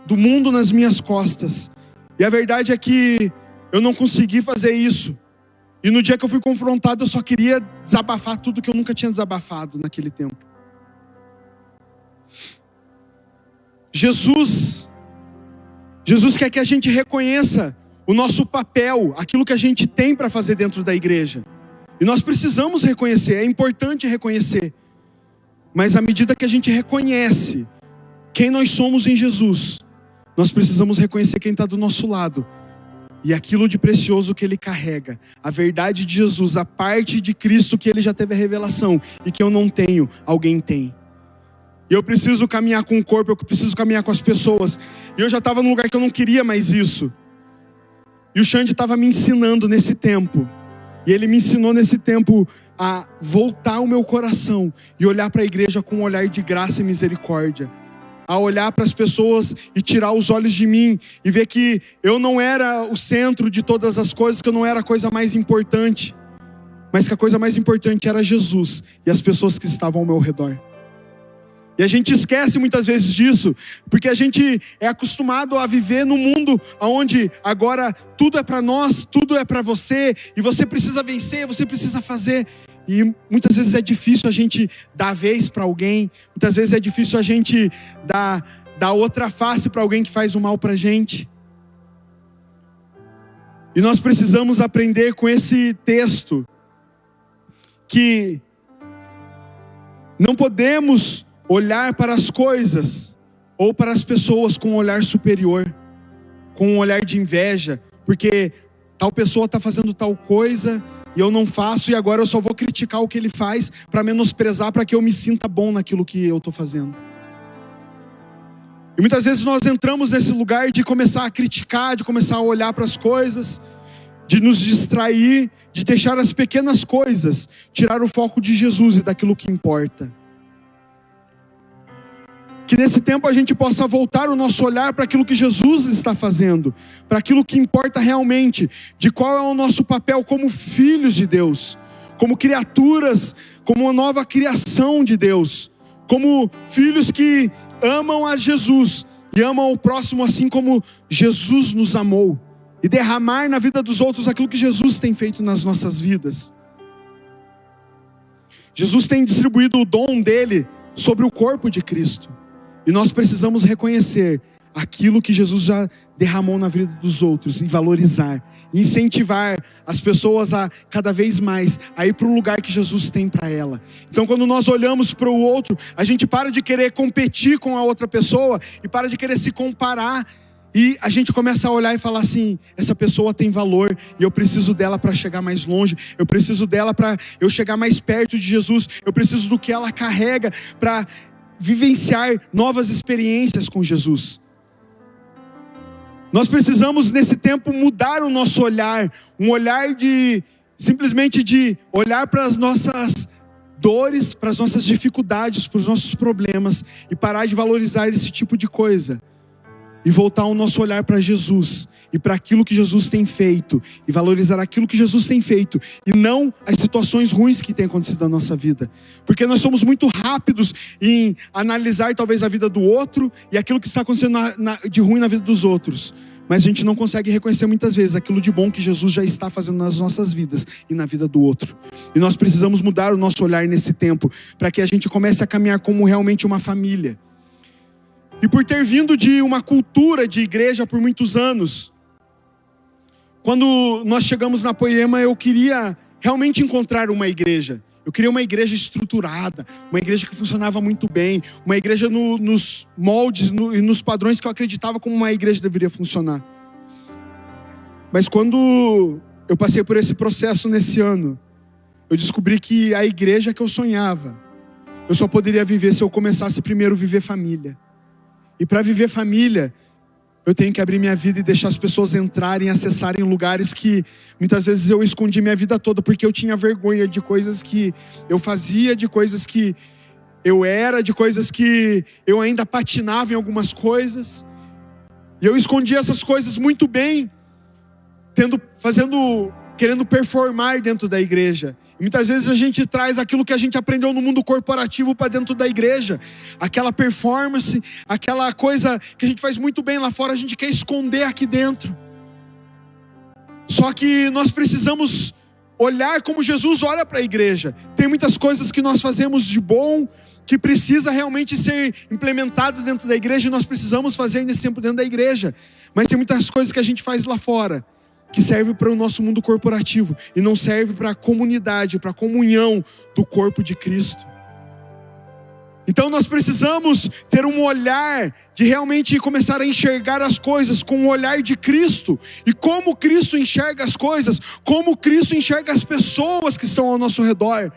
do mundo nas minhas costas. E a verdade é que eu não consegui fazer isso. E no dia que eu fui confrontado, eu só queria desabafar tudo que eu nunca tinha desabafado naquele tempo. Jesus quer que a gente reconheça o nosso papel, aquilo que a gente tem para fazer dentro da igreja. E nós precisamos reconhecer, é importante reconhecer. Mas à medida que a gente reconhece quem nós somos em Jesus, nós precisamos reconhecer quem está do nosso lado. E aquilo de precioso que ele carrega, a verdade de Jesus, a parte de Cristo que ele já teve a revelação e que eu não tenho, alguém tem. E eu preciso caminhar com o corpo, eu preciso caminhar com as pessoas. E eu já estava num lugar que eu não queria mais isso. E o Xande estava me ensinando nesse tempo. E ele me ensinou nesse tempo a voltar o meu coração e olhar para a igreja com um olhar de graça e misericórdia. A olhar para as pessoas e tirar os olhos de mim e ver que eu não era o centro de todas as coisas, que eu não era a coisa mais importante, mas que a coisa mais importante era Jesus e as pessoas que estavam ao meu redor. E a gente esquece muitas vezes disso, porque a gente é acostumado a viver num mundo onde agora tudo é para nós, tudo é para você, e você precisa vencer, você precisa fazer. E muitas vezes é difícil a gente dar a vez para alguém. Muitas vezes é difícil a gente dar outra face para alguém que faz o mal para a gente. E nós precisamos aprender com esse texto que não podemos olhar para as coisas ou para as pessoas com um olhar superior, com um olhar de inveja, porque tal pessoa está fazendo tal coisa e eu não faço, e agora eu só vou criticar o que ele faz para menosprezar, para que eu me sinta bom naquilo que eu estou fazendo. E muitas vezes nós entramos nesse lugar de começar a criticar, de começar a olhar para as coisas, de nos distrair, de deixar as pequenas coisas tirar o foco de Jesus e daquilo que importa. Que nesse tempo a gente possa voltar o nosso olhar para aquilo que Jesus está fazendo, para aquilo que importa realmente, de qual é o nosso papel como filhos de Deus, como criaturas, como uma nova criação de Deus, como filhos que amam a Jesus e amam o próximo assim como Jesus nos amou, e derramar na vida dos outros aquilo que Jesus tem feito nas nossas vidas. Jesus tem distribuído o dom dele sobre o corpo de Cristo, e nós precisamos reconhecer aquilo que Jesus já derramou na vida dos outros e valorizar, incentivar as pessoas a cada vez mais a ir para o lugar que Jesus tem para ela. Então, quando nós olhamos para o outro, a gente para de querer competir com a outra pessoa e para de querer se comparar, e a gente começa a olhar e falar assim: essa pessoa tem valor e eu preciso dela para chegar mais longe, eu preciso dela para eu chegar mais perto de Jesus, eu preciso do que ela carrega para vivenciar novas experiências com Jesus. Nós precisamos nesse tempo mudar o nosso olhar, um olhar de simplesmente de olhar para as nossas dores, para as nossas dificuldades, para os nossos problemas, e parar de valorizar esse tipo de coisa, e voltar o nosso olhar para Jesus e para aquilo que Jesus tem feito, e valorizar aquilo que Jesus tem feito, e não as situações ruins que têm acontecido na nossa vida, porque nós somos muito rápidos em analisar talvez a vida do outro e aquilo que está acontecendo de ruim na vida dos outros, mas a gente não consegue reconhecer muitas vezes aquilo de bom que Jesus já está fazendo nas nossas vidas e na vida do outro. E nós precisamos mudar o nosso olhar nesse tempo, para que a gente comece a caminhar como realmente uma família. E por ter vindo de uma cultura de igreja por muitos anos, quando nós chegamos na Poema, eu queria realmente encontrar uma igreja. Eu queria uma igreja estruturada, uma igreja que funcionava muito bem, uma igreja nos moldes e nos padrões que eu acreditava como uma igreja deveria funcionar. Mas quando eu passei por esse processo nesse ano, eu descobri que a igreja que eu sonhava, eu só poderia viver se eu começasse primeiro a viver família. E para viver família, eu tenho que abrir minha vida e deixar as pessoas entrarem, acessarem lugares que muitas vezes eu escondi minha vida toda, porque eu tinha vergonha de coisas que eu fazia, de coisas que eu era, de coisas que eu ainda patinava em algumas coisas. E eu escondia essas coisas muito bem, querendo performar dentro da igreja. E muitas vezes a gente traz aquilo que a gente aprendeu no mundo corporativo para dentro da igreja. Aquela performance, aquela coisa que a gente faz muito bem lá fora, a gente quer esconder aqui dentro. Só que nós precisamos olhar como Jesus olha para a igreja. Tem muitas coisas que nós fazemos de bom, que precisa realmente ser implementado dentro da igreja, e nós precisamos fazer nesse tempo dentro da igreja. Mas tem muitas coisas que a gente faz lá fora, que serve para o nosso mundo corporativo e não serve para a comunidade, para a comunhão do corpo de Cristo. Então nós precisamos ter um olhar de realmente começar a enxergar as coisas com o olhar de Cristo, e como Cristo enxerga as coisas, como Cristo enxerga as pessoas que estão ao nosso redor.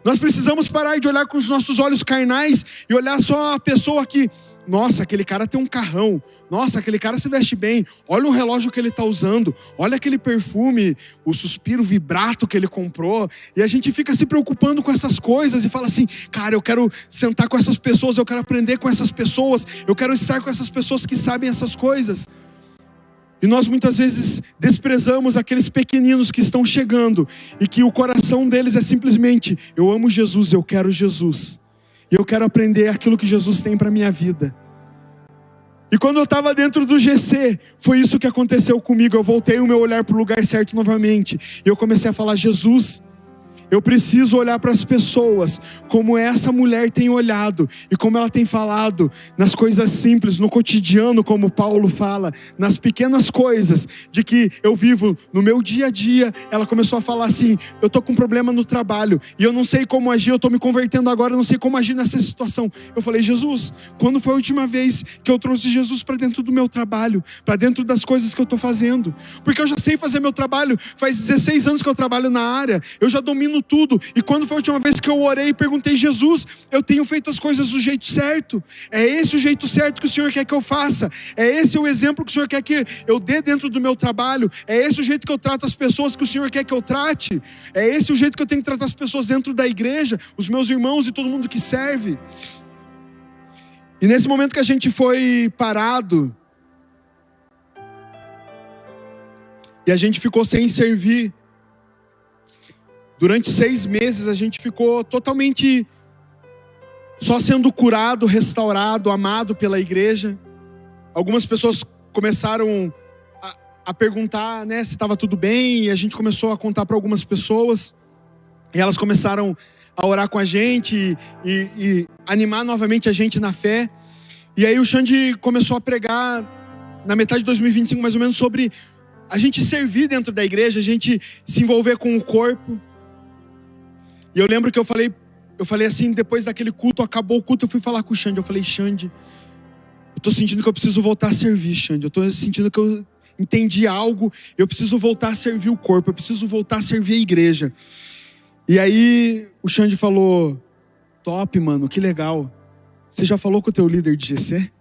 Nós precisamos parar de olhar com os nossos olhos carnais e olhar só a pessoa que, nossa, aquele cara tem um carrão, nossa, aquele cara se veste bem, olha o relógio que ele está usando, olha aquele perfume, o suspiro vibrato que ele comprou, e a gente fica se preocupando com essas coisas e fala assim: cara, eu quero sentar com essas pessoas, eu quero aprender com essas pessoas, eu quero estar com essas pessoas que sabem essas coisas. E nós muitas vezes desprezamos aqueles pequeninos que estão chegando e que o coração deles é simplesmente: eu amo Jesus, eu quero Jesus, e eu quero aprender aquilo que Jesus tem para a minha vida. E quando eu estava dentro do GC, foi isso que aconteceu comigo. Eu voltei o meu olhar para o lugar certo novamente, e eu comecei a falar: Jesus, Eu preciso olhar para as pessoas como essa mulher tem olhado e como ela tem falado nas coisas simples, no cotidiano, como Paulo fala, nas pequenas coisas de que eu vivo no meu dia a dia. Ela começou a falar assim: eu estou com um problema no trabalho e eu não sei como agir, eu estou me convertendo agora, eu não sei como agir nessa situação. Eu falei: Jesus, quando foi a última vez que eu trouxe Jesus para dentro do meu trabalho, para dentro das coisas que eu estou fazendo? Porque eu já sei fazer meu trabalho, faz 16 anos que eu trabalho na área, eu já domino tudo. E quando foi a última vez que eu orei e perguntei: Jesus, eu tenho feito as coisas do jeito certo? É esse o jeito certo que o Senhor quer que eu faça? É esse o exemplo que o Senhor quer que eu dê dentro do meu trabalho? É esse o jeito que eu trato as pessoas que o Senhor quer que eu trate? É esse o jeito que eu tenho que tratar as pessoas dentro da igreja, os meus irmãos e todo mundo que serve? E nesse momento que a gente foi parado e a gente ficou sem servir, durante 6 meses a gente ficou totalmente só sendo curado, restaurado, amado pela igreja. Algumas pessoas começaram a perguntar, né, se estava tudo bem, e a gente começou a contar para algumas pessoas, e elas começaram a orar com a gente e animar novamente a gente na fé. E aí o Xande começou a pregar na metade de 2025 mais ou menos sobre a gente servir dentro da igreja, a gente se envolver com o corpo. E eu lembro que eu falei assim, depois daquele culto, acabou o culto, eu fui falar com o Xande. Eu falei: Xande, eu tô sentindo que eu preciso voltar a servir, Xande. Eu tô sentindo que eu entendi algo, eu preciso voltar a servir o corpo, eu preciso voltar a servir a igreja. E aí o Xande falou: top, mano, que legal. Você já falou com o teu líder de GC?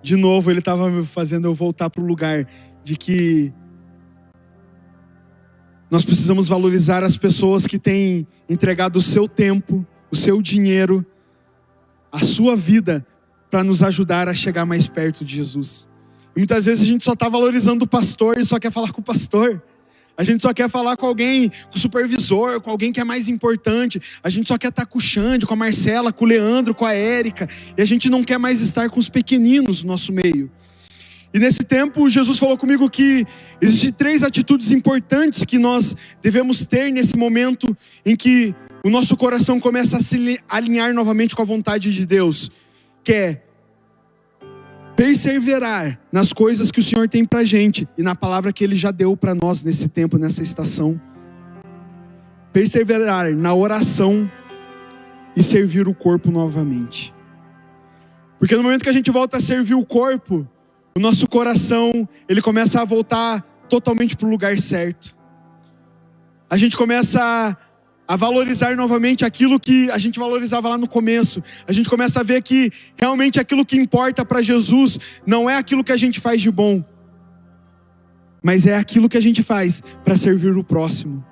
De novo, ele estava me fazendo eu voltar para o lugar de que nós precisamos valorizar as pessoas que têm entregado o seu tempo, o seu dinheiro, a sua vida para nos ajudar a chegar mais perto de Jesus. E muitas vezes a gente só está valorizando o pastor e só quer falar com o pastor. A gente só quer falar com alguém, com o supervisor, com alguém que é mais importante. A gente só quer estar com o Xande, com a Marcela, com o Leandro, com a Érica. E a gente não quer mais estar com os pequeninos no nosso meio. E nesse tempo, Jesus falou comigo que existem 3 atitudes importantes que nós devemos ter nesse momento em que o nosso coração começa a se alinhar novamente com a vontade de Deus. Que é perseverar nas coisas que o Senhor tem pra gente e na palavra que Ele já deu para nós nesse tempo, nessa estação. Perseverar na oração e servir o corpo novamente. Porque no momento que a gente volta a servir o corpo, o nosso coração, ele começa a voltar totalmente para o lugar certo. A gente começa a valorizar novamente aquilo que a gente valorizava lá no começo. A gente começa a ver que realmente aquilo que importa para Jesus não é aquilo que a gente faz de bom, mas é aquilo que a gente faz para servir o próximo.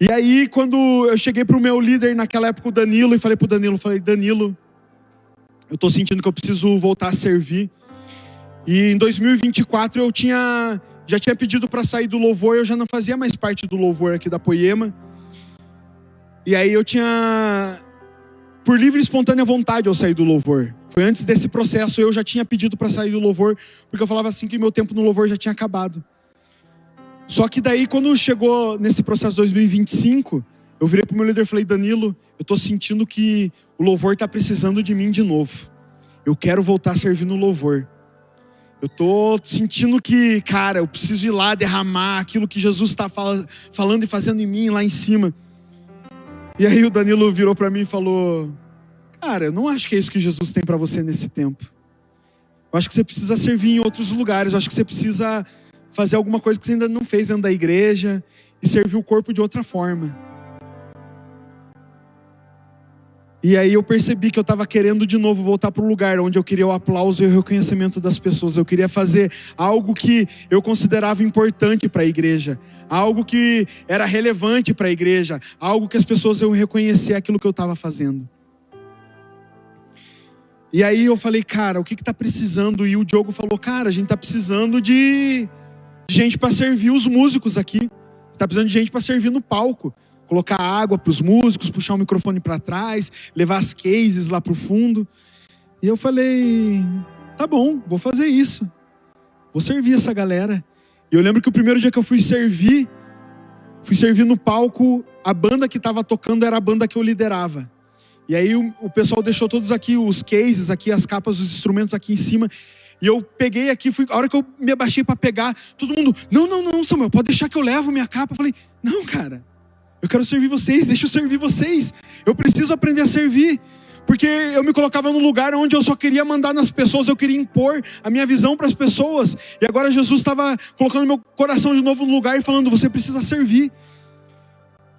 E aí, quando eu cheguei para o meu líder naquela época, o Danilo, e falei para o Danilo, Danilo, eu estou sentindo que eu preciso voltar a servir. E em 2024 eu já tinha pedido para sair do louvor, eu já não fazia mais parte do louvor aqui da Poema. E aí eu tinha, por livre e espontânea vontade, eu saí do louvor. Foi antes desse processo, eu já tinha pedido para sair do louvor, porque eu falava assim que meu tempo no louvor já tinha acabado. Só que daí, quando chegou nesse processo 2025, eu virei pro meu líder e falei: Danilo, eu tô sentindo que o louvor tá precisando de mim de novo. Eu quero voltar a servir no louvor. Eu tô sentindo que, cara, eu preciso ir lá derramar aquilo que Jesus está falando e fazendo em mim lá em cima. E aí o Danilo virou para mim e falou: cara, eu não acho que é isso que Jesus tem para você nesse tempo. Eu acho que você precisa servir em outros lugares. Eu acho que você precisa fazer alguma coisa que você ainda não fez dentro da igreja e servir o corpo de outra forma. E aí eu percebi que eu estava querendo de novo voltar para o lugar onde eu queria o aplauso e o reconhecimento das pessoas. Eu queria fazer algo que eu considerava importante para a igreja, algo que era relevante para a igreja, algo que as pessoas iam reconhecer aquilo que eu estava fazendo. E aí eu falei: cara, o que está precisando? E o Diogo falou: cara, a gente está precisando de gente para servir os músicos aqui. Está precisando de gente para servir no palco. Colocar água para os músicos, puxar o microfone para trás, levar as cases lá para o fundo. E eu falei: tá bom, vou fazer isso. Vou servir essa galera. E eu lembro que o primeiro dia que eu fui servir, fui servir no palco, a banda que estava tocando era a banda que eu liderava. E aí o pessoal deixou todos aqui, os cases aqui, as capas dos instrumentos aqui em cima. E eu peguei aqui, a hora que eu me abaixei para pegar, todo mundo, não, Samuel, pode deixar que eu levo minha capa. Eu falei, não, cara, eu quero servir vocês, deixa eu servir vocês. Eu preciso aprender a servir. Porque eu me colocava num lugar onde eu só queria mandar nas pessoas, eu queria impor a minha visão para as pessoas. E agora Jesus estava colocando meu coração de novo no lugar e falando, você precisa servir.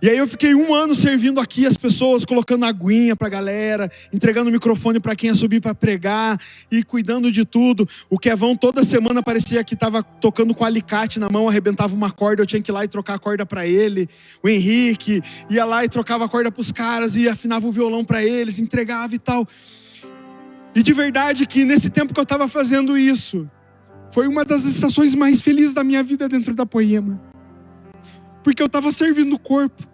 E aí eu fiquei 1 ano servindo aqui as pessoas, colocando aguinha pra galera, entregando o microfone para quem ia subir para pregar e cuidando de tudo. O Kevão toda semana parecia que estava tocando com alicate na mão, arrebentava uma corda, eu tinha que ir lá e trocar a corda para ele. O Henrique ia lá e trocava a corda para os caras e afinava o violão para eles, entregava e tal. E de verdade que nesse tempo que eu estava fazendo isso, foi uma das estações mais felizes da minha vida dentro da Poema. Porque eu estava servindo o corpo.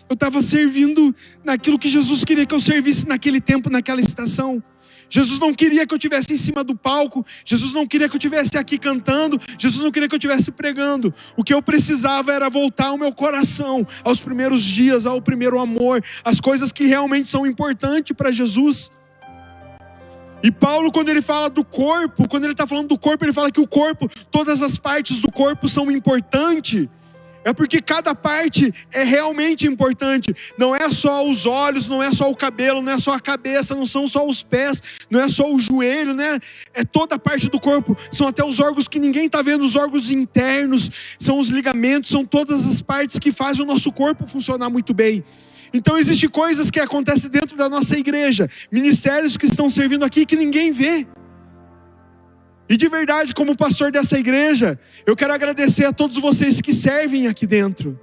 Eu estava servindo naquilo que Jesus queria que eu servisse naquele tempo, naquela estação. Jesus não queria que eu estivesse em cima do palco. Jesus não queria que eu estivesse aqui cantando. Jesus não queria que eu estivesse pregando. O que eu precisava era voltar o meu coração aos primeiros dias, ao primeiro amor, às coisas que realmente são importantes para Jesus. E Paulo, quando ele fala do corpo, quando ele está falando do corpo, ele fala que o corpo, todas as partes do corpo são importantes. É porque cada parte é realmente importante. Não é só os olhos, não é só o cabelo, não é só a cabeça, não são só os pés, não é só o joelho, né? É toda a parte do corpo. São até os órgãos que ninguém está vendo, os órgãos internos, são os ligamentos, são todas as partes que fazem o nosso corpo funcionar muito bem. Então existem coisas que acontecem dentro da nossa igreja, ministérios que estão servindo aqui que ninguém vê. E de verdade, como pastor dessa igreja, eu quero agradecer a todos vocês que servem aqui dentro.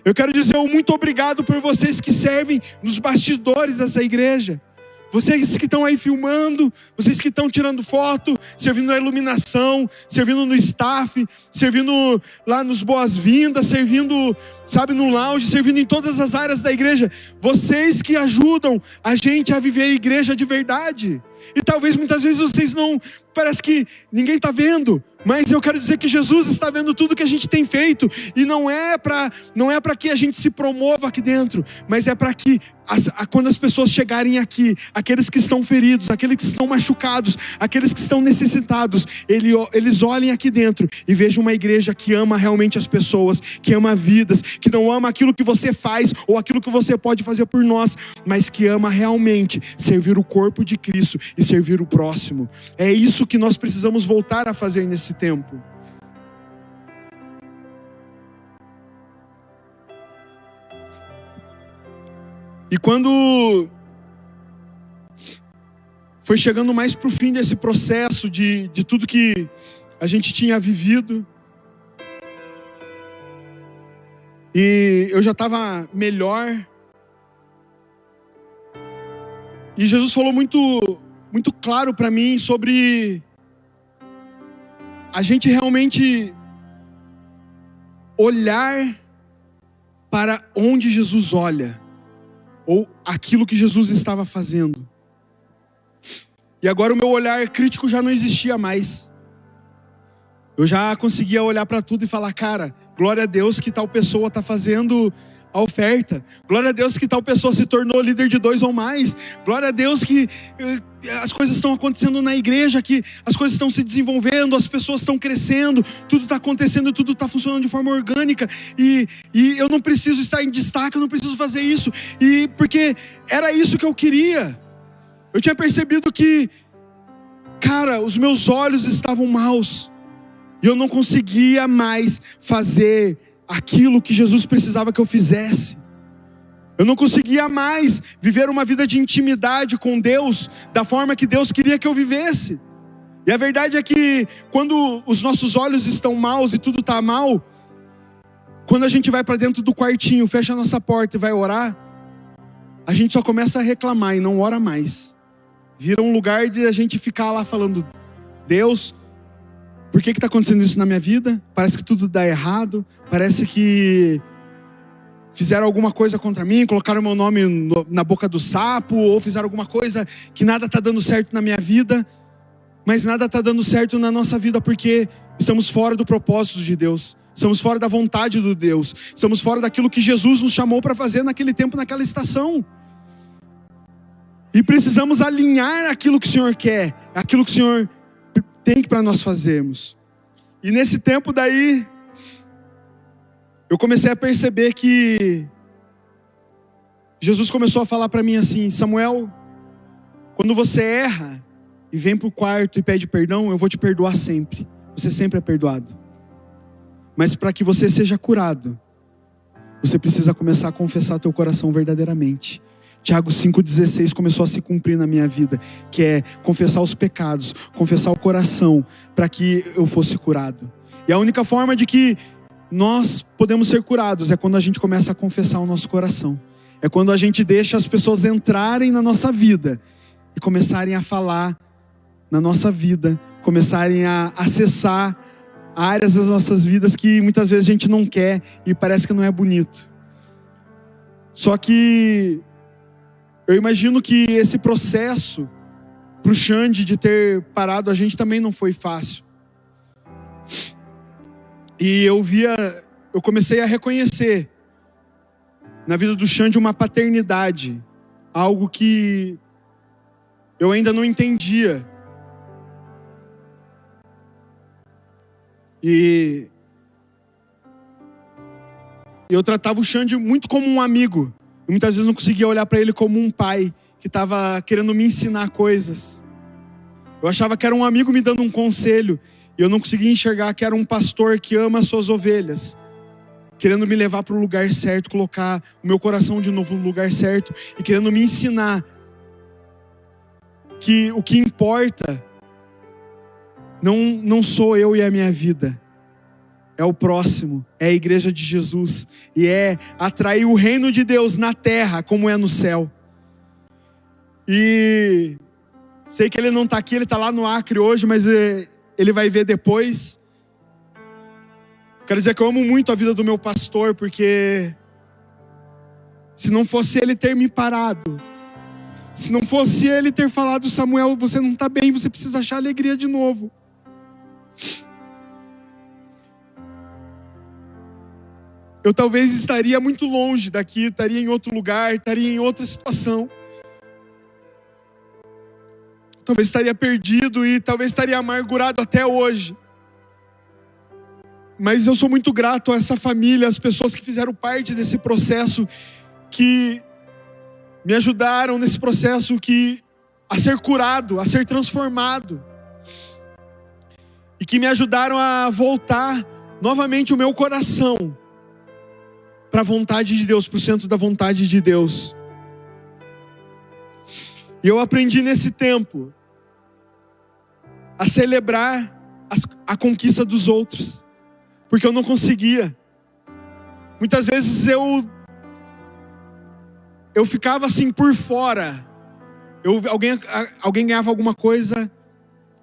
Eu quero dizer um muito obrigado por vocês que servem nos bastidores dessa igreja. Vocês que estão aí filmando, vocês que estão tirando foto, servindo na iluminação, servindo no staff, servindo lá nos boas-vindas, servindo, sabe, no lounge, servindo em todas as áreas da igreja. Vocês que ajudam a gente a viver a igreja de verdade. E talvez muitas vezes vocês não, parece que ninguém está vendo, mas eu quero dizer que Jesus está vendo tudo que a gente tem feito. E não é para que a gente se promova aqui dentro, mas é para que quando as pessoas chegarem aqui, aqueles que estão feridos, aqueles que estão machucados, aqueles que estão necessitados, eles olhem aqui dentro e vejam uma igreja que ama realmente as pessoas, que ama vidas, que não ama aquilo que você faz ou aquilo que você pode fazer por nós, mas que ama realmente servir o corpo de Cristo e servir o próximo. É isso que nós precisamos voltar a fazer nesse tempo. E quando foi chegando mais para o fim desse processo de tudo que a gente tinha vivido, e eu já estava melhor, e Jesus falou muito, muito claro para mim sobre a gente realmente olhar para onde Jesus olha, ou aquilo que Jesus estava fazendo. E agora o meu olhar crítico já não existia mais. Eu já conseguia olhar para tudo e falar, cara, glória a Deus que tal pessoa está fazendo a oferta. Glória a Deus que tal pessoa se tornou líder de 2 ou mais. Glória a Deus que as coisas estão acontecendo na igreja, que as coisas estão se desenvolvendo, as pessoas estão crescendo, tudo está acontecendo, tudo está funcionando de forma orgânica, e eu não preciso estar em destaque, eu não preciso fazer isso, e porque era isso que eu queria. Eu tinha percebido que, cara, os meus olhos estavam maus, e eu não conseguia mais fazer aquilo que Jesus precisava que eu fizesse. Eu não conseguia mais viver uma vida de intimidade com Deus da forma que Deus queria que eu vivesse. E a verdade é que quando os nossos olhos estão maus e tudo está mal, quando a gente vai para dentro do quartinho, fecha a nossa porta e vai orar, a gente só começa a reclamar e não ora mais. Vira um lugar de a gente ficar lá falando, Deus, por que está acontecendo isso na minha vida? Parece que tudo dá errado, parece que fizeram alguma coisa contra mim, colocaram meu nome na boca do sapo, ou fizeram alguma coisa que nada está dando certo na minha vida, mas nada está dando certo na nossa vida porque estamos fora do propósito de Deus, Estamos fora da vontade do Deus. Estamos fora daquilo que Jesus nos chamou para fazer naquele tempo, naquela estação. E precisamos alinhar aquilo que o Senhor quer, aquilo que o Senhor tem para nós fazermos. E nesse tempo daí, eu comecei a perceber que Jesus começou a falar para mim assim: Samuel, quando você erra e vem para o quarto e pede perdão, eu vou te perdoar sempre. Você sempre é perdoado. Mas para que você seja curado, você precisa começar a confessar teu coração verdadeiramente. Tiago 5,16 começou a se cumprir na minha vida, que é confessar os pecados, confessar o coração, para que eu fosse curado. E a única forma de que nós podemos ser curados é quando a gente começa a confessar o nosso coração. É quando a gente deixa as pessoas entrarem na nossa vida e começarem a falar na nossa vida, começarem a acessar áreas das nossas vidas que muitas vezes a gente não quer e parece que não é bonito. Só que eu imagino que esse processo para o Xande de ter parado a gente também não foi fácil. E eu comecei a reconhecer na vida do Xande uma paternidade, algo que eu ainda não entendia. E eu tratava o Xande muito como um amigo. E muitas vezes não conseguia olhar para ele como um pai que estava querendo me ensinar coisas. Eu achava que era um amigo me dando um conselho. E eu não conseguia enxergar que era um pastor que ama as suas ovelhas, querendo me levar para o lugar certo, colocar o meu coração de novo no lugar certo e querendo me ensinar que o que importa não sou eu e a minha vida, é o próximo, é a igreja de Jesus, e é atrair o reino de Deus na terra como é no céu. E sei que ele não está aqui, ele está lá no Acre hoje, mas ele vai ver depois. Quero dizer que eu amo muito a vida do meu pastor, porque se não fosse ele ter me parado, se não fosse ele ter falado: Samuel, você não está bem, você precisa achar alegria de novo, eu talvez estaria muito longe daqui, estaria em outro lugar, estaria em outra situação. Talvez estaria perdido e talvez estaria amargurado até hoje. Mas eu sou muito grato a essa família, as pessoas que fizeram parte desse processo, que me ajudaram nesse processo a ser curado, a ser transformado. E que me ajudaram a voltar novamente o meu coração para a vontade de Deus, para o centro da vontade de Deus. E eu aprendi nesse tempo a celebrar a conquista dos outros, porque eu não conseguia. Muitas vezes eu ficava assim por fora. Alguém ganhava alguma coisa,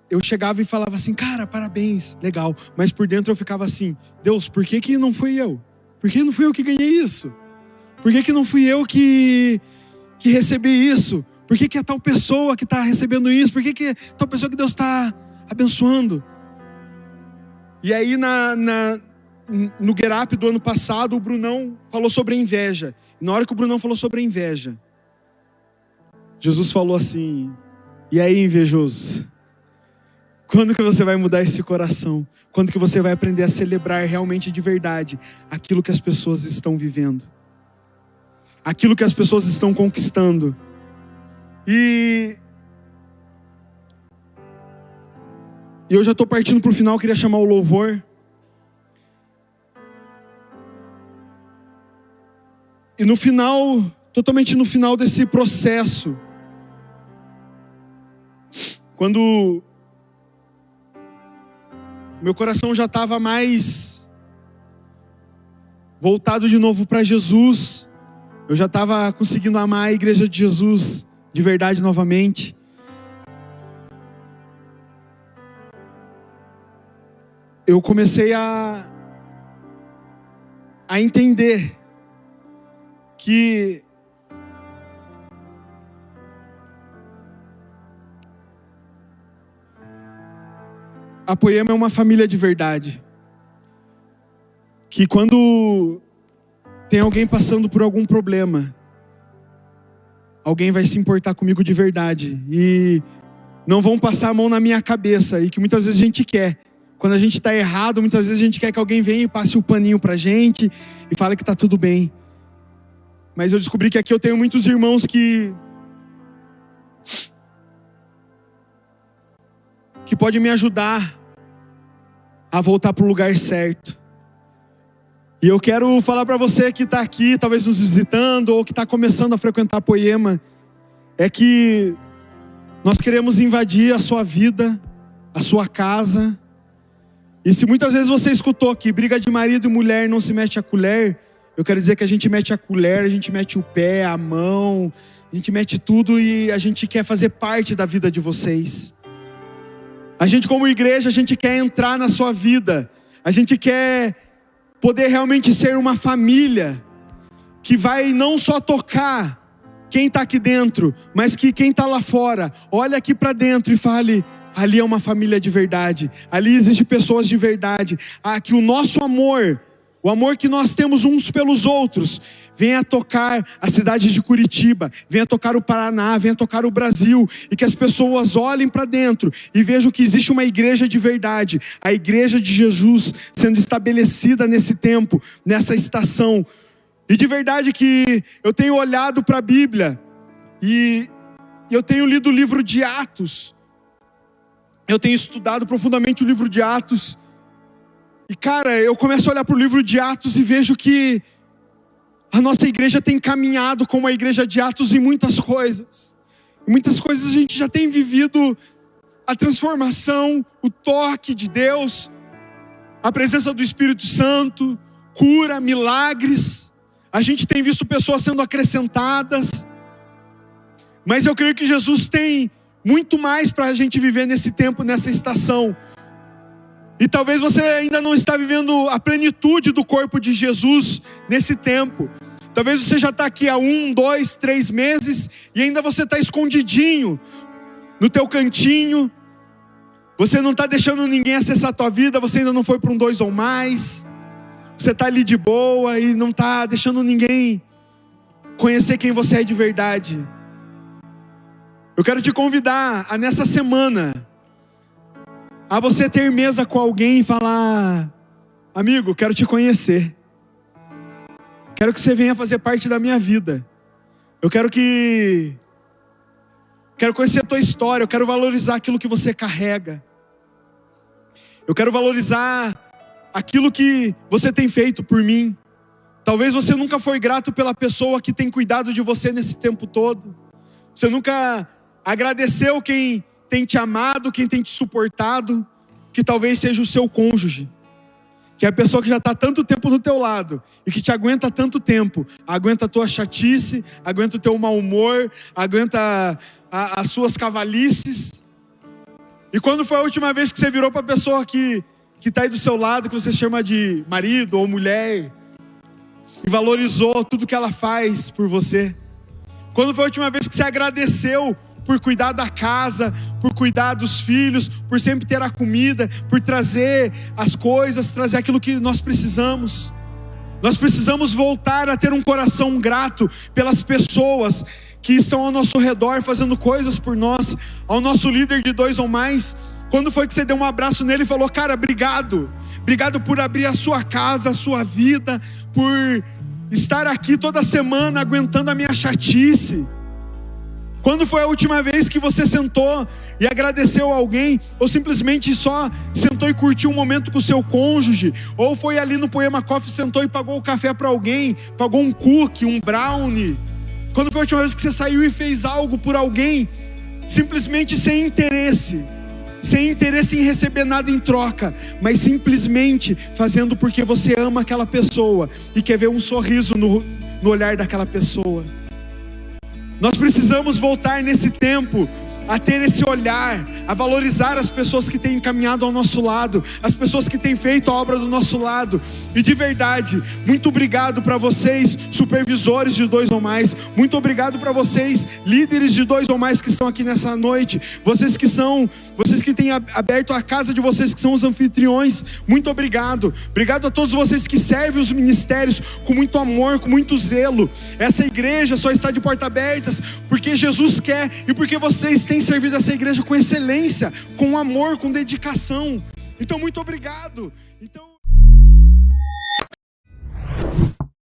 eu chegava e falava assim: cara, parabéns, legal. Mas por dentro eu ficava assim: Deus, por que não fui eu? Por que não fui eu que ganhei isso? Por que não fui eu que recebi isso? Por que é tal pessoa que está recebendo isso? Por que é tal pessoa que Deus está abençoando? E aí no Get Up do ano passado, o Brunão falou sobre a inveja. E na hora que o Brunão falou sobre a inveja, Jesus falou assim: e aí, invejoso? Quando que você vai mudar esse coração? Quando que você vai aprender a celebrar realmente de verdade aquilo que as pessoas estão vivendo? Aquilo que as pessoas estão conquistando? E eu já estou partindo para o final, queria chamar o louvor. E no final, totalmente no final desse processo, quando meu coração já estava mais voltado de novo para Jesus, eu já estava conseguindo amar a igreja de Jesus de verdade novamente. Eu comecei a entender que a Poema é uma família de verdade. que quando tem alguém passando por algum problema, alguém vai se importar comigo de verdade e não vão passar a mão na minha cabeça, e que muitas vezes a gente quer. Quando a gente está errado, muitas vezes a gente quer que alguém venha e passe o paninho pra gente e fale que está tudo bem. Mas eu descobri que aqui eu tenho muitos irmãos que podem me ajudar a voltar para o lugar certo. E eu quero falar para você que está aqui, talvez nos visitando, ou que está começando a frequentar a Poema, é que nós queremos invadir a sua vida, a sua casa. E se muitas vezes você escutou que briga de marido e mulher não se mete a colher, eu quero dizer que a gente mete a colher, a gente mete o pé, a mão, a gente mete tudo, e a gente quer fazer parte da vida de vocês. A gente, como igreja, a gente quer entrar na sua vida. A gente quer poder realmente ser uma família que vai não só tocar quem está aqui dentro, mas que quem está lá fora olha aqui para dentro e fale: ali é uma família de verdade, ali existem pessoas de verdade. Que o nosso amor, o amor que nós temos uns pelos outros, venha tocar a cidade de Curitiba, venha tocar o Paraná, venha tocar o Brasil, e que as pessoas olhem para dentro e vejam que existe uma igreja de verdade, a igreja de Jesus sendo estabelecida nesse tempo, nessa estação. E de verdade que eu tenho olhado para a Bíblia e eu tenho lido o livro de Atos, eu tenho estudado profundamente o livro de Atos, e cara, eu começo a olhar para o livro de Atos e vejo que a nossa igreja tem caminhado como a igreja de Atos em muitas coisas. Em muitas coisas a gente já tem vivido a transformação, o toque de Deus, a presença do Espírito Santo, cura, milagres. A gente tem visto pessoas sendo acrescentadas. Mas eu creio que Jesus tem muito mais para a gente viver nesse tempo, nessa estação. E talvez você ainda não está vivendo a plenitude do corpo de Jesus nesse tempo. Talvez você já está aqui há 1, 2, 3 meses e ainda você está escondidinho no teu cantinho. Você não está deixando ninguém acessar a tua vida, você ainda não foi para um 2 ou mais. Você está ali de boa e não está deixando ninguém conhecer quem você é de verdade. Eu quero te convidar a nessa semana a você ter mesa com alguém e falar: amigo, quero te conhecer. Quero que você venha fazer parte da minha vida. Eu quero conhecer a tua história. Eu quero valorizar aquilo que você carrega. Eu quero valorizar aquilo que você tem feito por mim. Talvez você nunca foi grato pela pessoa que tem cuidado de você nesse tempo todo. Você nunca agradeceu quem tem te amado, quem tem te suportado, que talvez seja o seu cônjuge, que é a pessoa que já está tanto tempo do teu lado e que te aguenta tanto tempo, aguenta a tua chatice, aguenta o teu mau humor, aguenta as suas cavalices. E quando foi a última vez que você virou para a pessoa que está aí do seu lado, que você chama de marido ou mulher, e valorizou tudo que ela faz por você? Quando foi a última vez que você agradeceu por cuidar da casa, por cuidar dos filhos, por sempre ter a comida, por trazer as coisas, trazer aquilo que nós precisamos? Nós precisamos voltar a ter um coração grato pelas pessoas que estão ao nosso redor fazendo coisas por nós. Ao nosso líder de 2 ou mais, quando foi que você deu um abraço nele e falou: cara, obrigado por abrir a sua casa, a sua vida, por estar aqui toda semana aguentando a minha chatice? Quando foi a última vez que você sentou e agradeceu a alguém, ou simplesmente só sentou e curtiu um momento com o seu cônjuge, ou foi ali no Poema Coffee, sentou e pagou o café para alguém, pagou um cookie, um brownie? Quando foi a última vez que você saiu e fez algo por alguém, simplesmente sem interesse em receber nada em troca, mas simplesmente fazendo porque você ama aquela pessoa e quer ver um sorriso no olhar daquela pessoa? Nós precisamos voltar nesse tempo a ter esse olhar, a valorizar as pessoas que têm caminhado ao nosso lado, as pessoas que têm feito a obra do nosso lado. E de verdade, muito obrigado para vocês, supervisores de 2 ou mais, muito obrigado para vocês, líderes de 2 ou mais que estão aqui nessa noite, vocês que que têm aberto a casa de vocês, que são os anfitriões. Muito obrigado. Obrigado a todos vocês que servem os ministérios com muito amor, com muito zelo. Essa igreja só está de portas abertas porque Jesus quer e porque vocês têm servido essa igreja com excelência, com amor, com dedicação. Então, muito obrigado. Então...